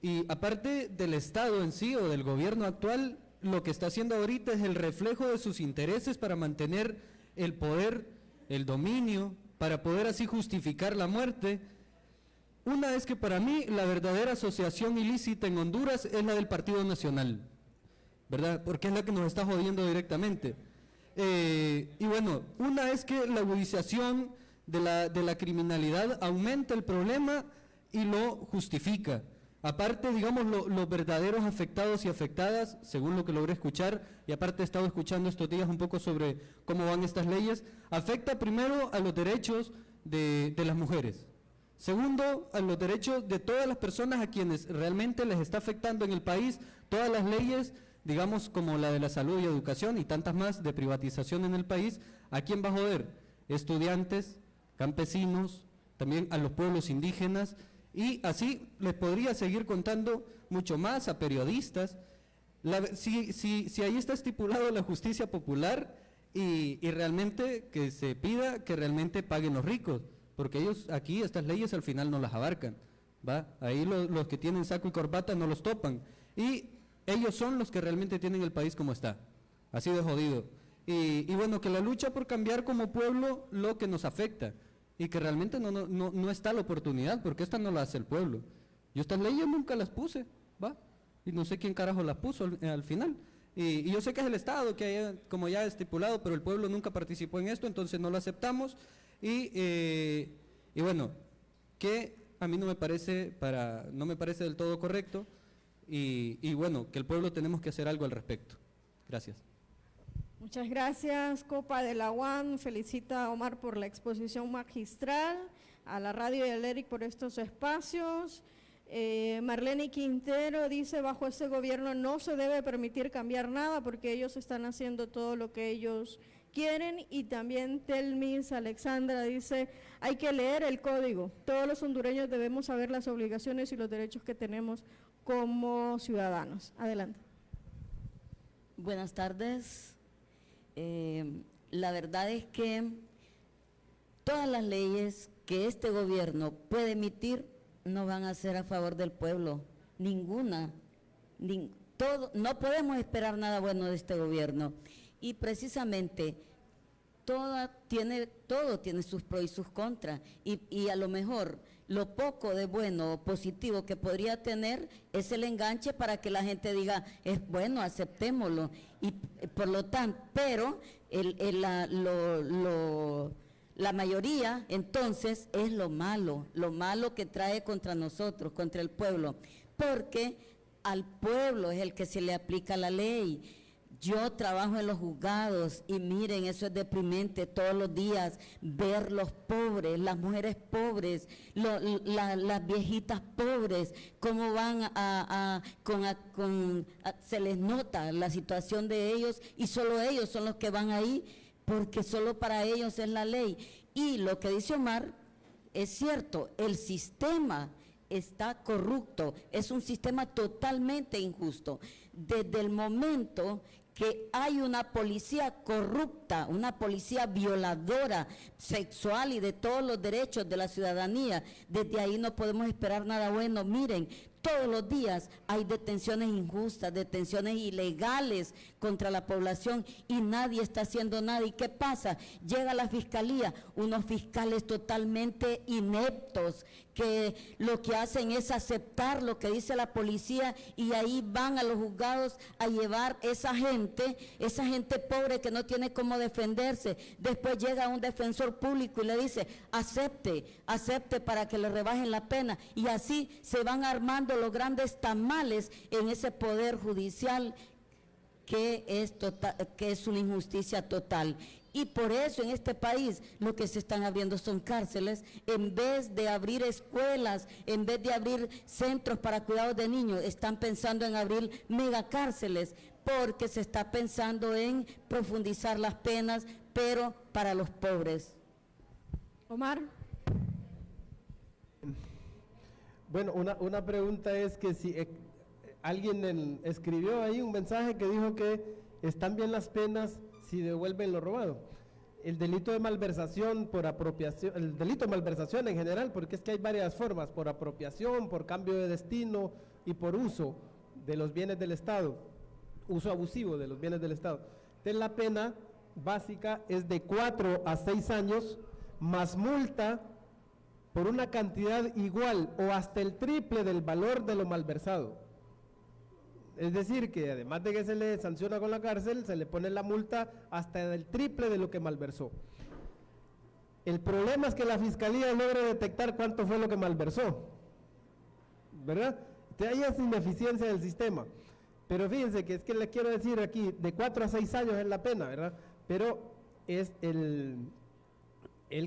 Y aparte del Estado en sí o del gobierno actual, lo que está haciendo ahorita es el reflejo de sus intereses para mantener el poder, el dominio, para poder así justificar la muerte. Una es que para mí la verdadera asociación ilícita en Honduras es la del Partido Nacional, ¿verdad? Porque es la que nos está jodiendo directamente. Y bueno, una es que la agudización de la criminalidad aumenta el problema y lo justifica. Aparte, digamos, los verdaderos afectados y afectadas, según lo que logré escuchar, y aparte he estado escuchando estos días un poco sobre cómo van estas leyes, afecta primero a los derechos de las mujeres. Segundo, a los derechos de todas las personas a quienes realmente les está afectando en el país todas las leyes, digamos, como la de la salud y educación y tantas más de privatización en el país. ¿A quién va a joder? Estudiantes, campesinos, también a los pueblos indígenas, y así les podría seguir contando mucho más, a periodistas. Si ahí está estipulado la justicia popular y realmente que se pida que realmente paguen los ricos, porque ellos aquí, estas leyes al final no las abarcan, ¿va? Ahí los que tienen saco y corbata no los topan, y ellos son los que realmente tienen el país como está, así de jodido. Y bueno, que la lucha por cambiar como pueblo lo que nos afecta, y que realmente no está la oportunidad, porque esta no la hace el pueblo. Yo estas leyes nunca las puse, ¿va? Y no sé quién carajo las puso al final. Y yo sé que es el Estado, que haya, como ya estipulado, pero el pueblo nunca participó en esto, entonces no lo aceptamos. Y bueno, que a mí no me parece del todo correcto, y bueno, que el pueblo tenemos que hacer algo al respecto. Gracias. Muchas gracias, Copa de la UAN. Felicita a Omar por la exposición magistral, a la radio y al ERIC por estos espacios. Marlene Quintero dice, bajo este gobierno no se debe permitir cambiar nada porque ellos están haciendo todo lo que ellos quieren. Y también Telmis Alexandra dice, hay que leer el código. Todos los hondureños debemos saber las obligaciones y los derechos que tenemos como ciudadanos. Adelante. Buenas tardes. La verdad es que todas las leyes que este gobierno puede emitir no van a ser a favor del pueblo, ninguna, no podemos esperar nada bueno de este gobierno, y precisamente todo tiene sus pros y sus contras, y a lo mejor lo poco de bueno o positivo que podría tener es el enganche para que la gente diga, es bueno, aceptémoslo, y por lo tanto, pero la mayoría entonces es lo malo que trae contra nosotros, contra el pueblo, porque al pueblo es el que se le aplica la ley. Yo trabajo en los juzgados y miren, eso es deprimente todos los días, ver los pobres, las mujeres pobres, las viejitas pobres, cómo van se les nota la situación de ellos, y solo ellos son los que van ahí, porque solo para ellos es la ley. Y lo que dice Omar es cierto, el sistema está corrupto, es un sistema totalmente injusto. Desde el momento que hay una policía corrupta, una policía violadora, sexual y de todos los derechos de la ciudadanía. Desde ahí no podemos esperar nada bueno. Miren, todos los días hay detenciones injustas, detenciones ilegales contra la población y nadie está haciendo nada. ¿Y qué pasa? Llega la fiscalía, unos fiscales totalmente ineptos que lo que hacen es aceptar lo que dice la policía y ahí van a los juzgados a llevar esa gente pobre que no tiene cómo defenderse. Después llega un defensor público y le dice, acepte para que le rebajen la pena. Y así se van armando los grandes tamales en ese poder judicial que es una injusticia total. Y por eso en este país lo que se están abriendo son cárceles, en vez de abrir escuelas, en vez de abrir centros para cuidados de niños, están pensando en abrir megacárceles, porque se está pensando en profundizar las penas, pero para los pobres. Omar. Bueno, una pregunta es que si alguien escribió ahí un mensaje que dijo que están bien las penas si devuelven lo robado. El delito de malversación por apropiación, el delito de malversación en general, porque es que hay varias formas, por apropiación, por cambio de destino y por uso de los bienes del Estado, uso abusivo de los bienes del Estado. Entonces la pena básica es de 4 a 6 años más multa por una cantidad igual o hasta el triple del valor de lo malversado. Es decir, que además de que se le sanciona con la cárcel, se le pone la multa hasta el triple de lo que malversó. El problema es que la fiscalía logra detectar cuánto fue lo que malversó, ¿verdad? Entonces ahí es ineficiencia del sistema. Pero fíjense que es que le quiero decir aquí, de 4 a 6 años es la pena, ¿verdad? Pero es el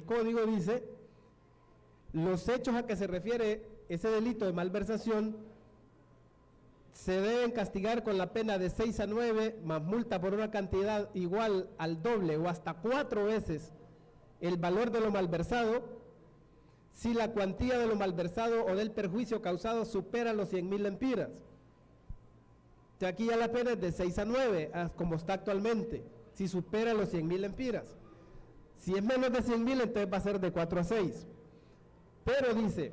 código dice, los hechos a que se refiere ese delito de malversación se deben castigar con la pena de 6 a 9 más multa por una cantidad igual al doble o hasta 4 veces el valor de lo malversado si la cuantía de lo malversado o del perjuicio causado supera los 100,000 lempiras. Entonces aquí ya la pena es de 6 a 9, como está actualmente, si supera los 100,000 lempiras. Si es menos de 100,000, entonces va a ser de 4 a 6. Pero dice,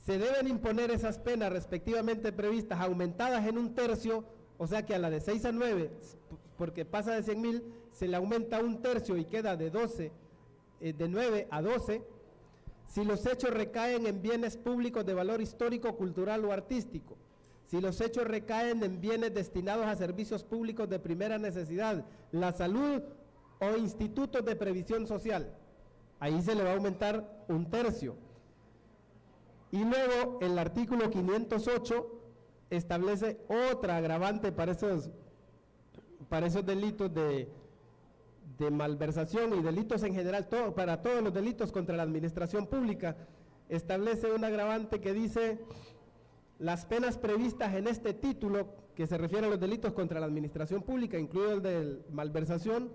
se deben imponer esas penas respectivamente previstas aumentadas en 1/3, o sea que a la de 6 a 9, porque pasa de 100,000, se le aumenta 1/3 y queda de 9 a 12, si los hechos recaen en bienes públicos de valor histórico, cultural o artístico, si los hechos recaen en bienes destinados a servicios públicos de primera necesidad, la salud o institutos de previsión social, ahí se le va a aumentar 1/3. Y luego el artículo 508 establece otra agravante para esos delitos de malversación y delitos en general, para todos los delitos contra la administración pública. Establece un agravante que dice, las penas previstas en este título, que se refiere a los delitos contra la administración pública, incluido el de malversación,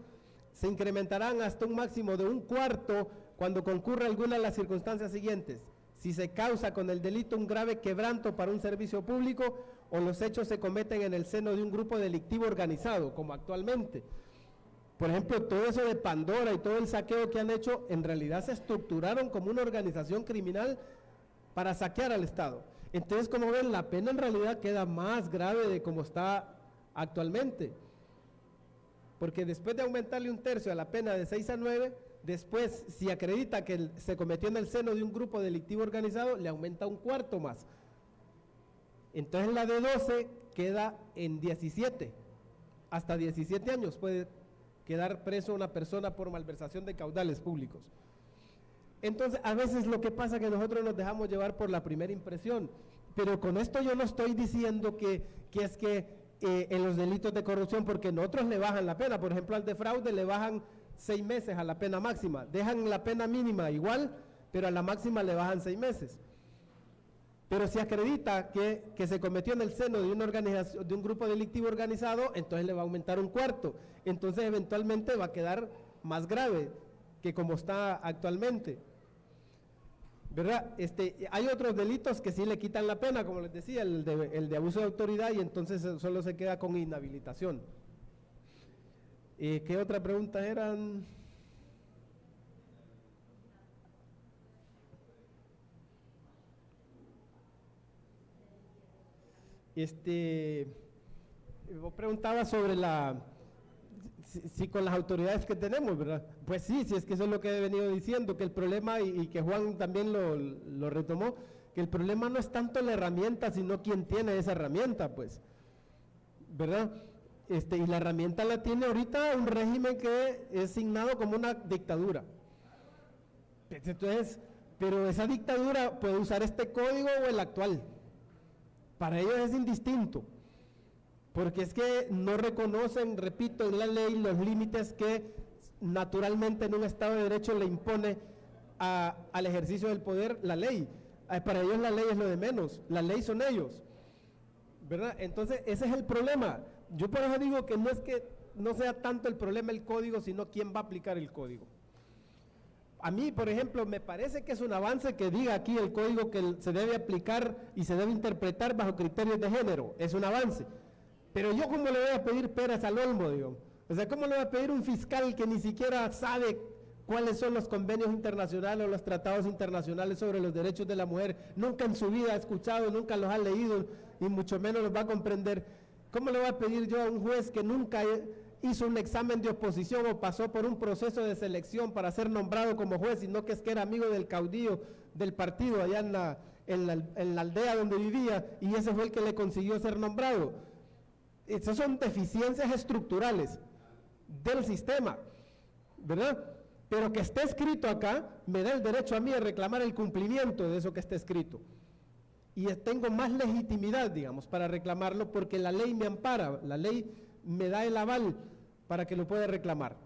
se incrementarán hasta un máximo de 1/4 cuando concurra alguna de las circunstancias siguientes: si se causa con el delito un grave quebranto para un servicio público o los hechos se cometen en el seno de un grupo delictivo organizado, como actualmente. Por ejemplo, todo eso de Pandora y todo el saqueo que han hecho, en realidad se estructuraron como una organización criminal para saquear al Estado. Entonces, como ven, la pena en realidad queda más grave de como está actualmente. Porque después de aumentarle 1/3 a la pena de 6 a 9, después, si acredita que se cometió en el seno de un grupo delictivo organizado, le aumenta 1/4 más. Entonces la de 12 queda en 17. Hasta 17 años puede quedar preso una persona por malversación de caudales públicos. Entonces, a veces lo que pasa es que nosotros nos dejamos llevar por la primera impresión, pero con esto yo no estoy diciendo que en los delitos de corrupción, porque en otros le bajan la pena. Por ejemplo, al de fraude le bajan 6 meses a la pena máxima, dejan la pena mínima igual, pero a la máxima le bajan 6 meses. Pero si acredita que se cometió en el seno de una organización, de un grupo delictivo organizado, entonces le va a aumentar 1/4. Entonces eventualmente va a quedar más grave que como está actualmente, ¿verdad? Hay otros delitos que sí le quitan la pena, como les decía, el de abuso de autoridad, y entonces solo se queda con inhabilitación. ¿Qué otra pregunta eran? Vos preguntabas sobre si con las autoridades que tenemos, ¿verdad? Pues sí, es que eso es lo que he venido diciendo, que el problema, y que Juan también lo retomó, que el problema no es tanto la herramienta, sino quién tiene esa herramienta, pues, ¿verdad? Y la herramienta la tiene ahorita un régimen que es signado como una dictadura. Entonces, pero esa dictadura puede usar este código o el actual. Para ellos es indistinto, porque es que no reconocen, repito, en la ley los límites que naturalmente en un Estado de Derecho le impone al ejercicio del poder la ley. Para ellos la ley es lo de menos, la ley son ellos, ¿verdad? Entonces ese es el problema. Yo por eso digo que no es que no sea tanto el problema el código, sino quién va a aplicar el código. A mí, por ejemplo, me parece que es un avance que diga aquí el código que se debe aplicar y se debe interpretar bajo criterios de género, es un avance. Pero yo ¿cómo le voy a pedir peras al olmo, digo? O sea, ¿cómo le voy a pedir un fiscal que ni siquiera sabe cuáles son los convenios internacionales o los tratados internacionales sobre los derechos de la mujer? Nunca en su vida ha escuchado, nunca los ha leído y mucho menos los va a comprender. ¿Cómo le voy a pedir yo a un juez que nunca hizo un examen de oposición o pasó por un proceso de selección para ser nombrado como juez, sino que es que era amigo del caudillo del partido allá en la aldea donde vivía y ese fue el que le consiguió ser nombrado? Esas son deficiencias estructurales del sistema, ¿verdad? Pero que esté escrito acá me da el derecho a mí de reclamar el cumplimiento de eso que está escrito. Y tengo más legitimidad, digamos, para reclamarlo porque la ley me ampara, la ley me da el aval para que lo pueda reclamar.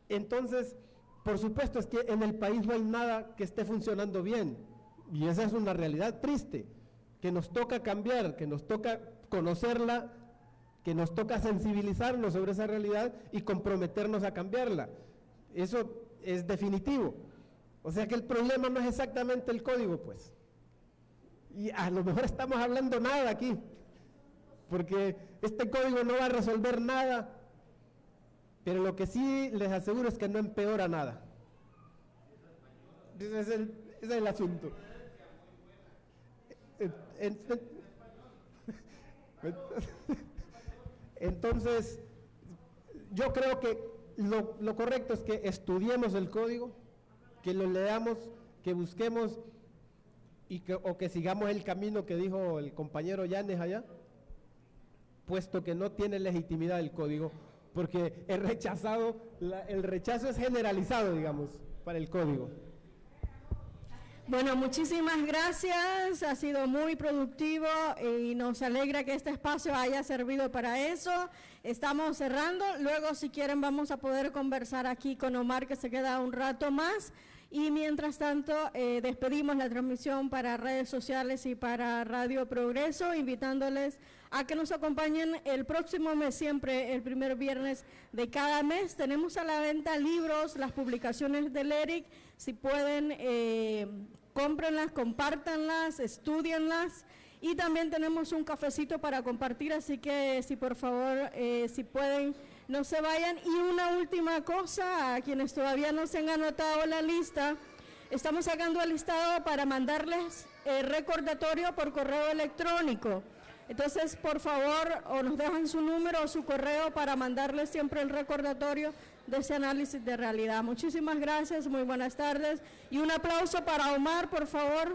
Entonces, por supuesto, es que en el país no hay nada que esté funcionando bien, y esa es una realidad triste, que nos toca cambiar, que nos toca conocerla, que nos toca sensibilizarnos sobre esa realidad y comprometernos a cambiarla. Eso es definitivo. O sea que el problema no es exactamente el código, pues. Y a lo mejor estamos hablando nada aquí, porque este código no va a resolver nada, pero lo que sí les aseguro es que no empeora nada. Ese es el asunto. Entonces, yo creo que lo correcto es que estudiemos el código, que lo leamos, que busquemos o que sigamos el camino que dijo el compañero Yanes allá, puesto que no tiene legitimidad el código, porque el rechazo es generalizado, digamos, para el código. Bueno, muchísimas gracias, ha sido muy productivo y nos alegra que este espacio haya servido para eso. Estamos cerrando, luego si quieren vamos a poder conversar aquí con Omar, que se queda un rato más. Y mientras tanto, despedimos la transmisión para redes sociales y para Radio Progreso, invitándoles a que nos acompañen el próximo mes, siempre el primer viernes de cada mes. Tenemos a la venta libros, las publicaciones del ERIC, si pueden, cómprenlas, compártanlas, estudienlas. Y también tenemos un cafecito para compartir, así que si por favor, si pueden, no se vayan. Y una última cosa, a quienes todavía no se han anotado la lista, estamos sacando el listado para mandarles recordatorio por correo electrónico. Entonces, por favor, o nos dejan su número o su correo para mandarles siempre el recordatorio de ese análisis de realidad. Muchísimas gracias, muy buenas tardes. Y un aplauso para Omar, por favor.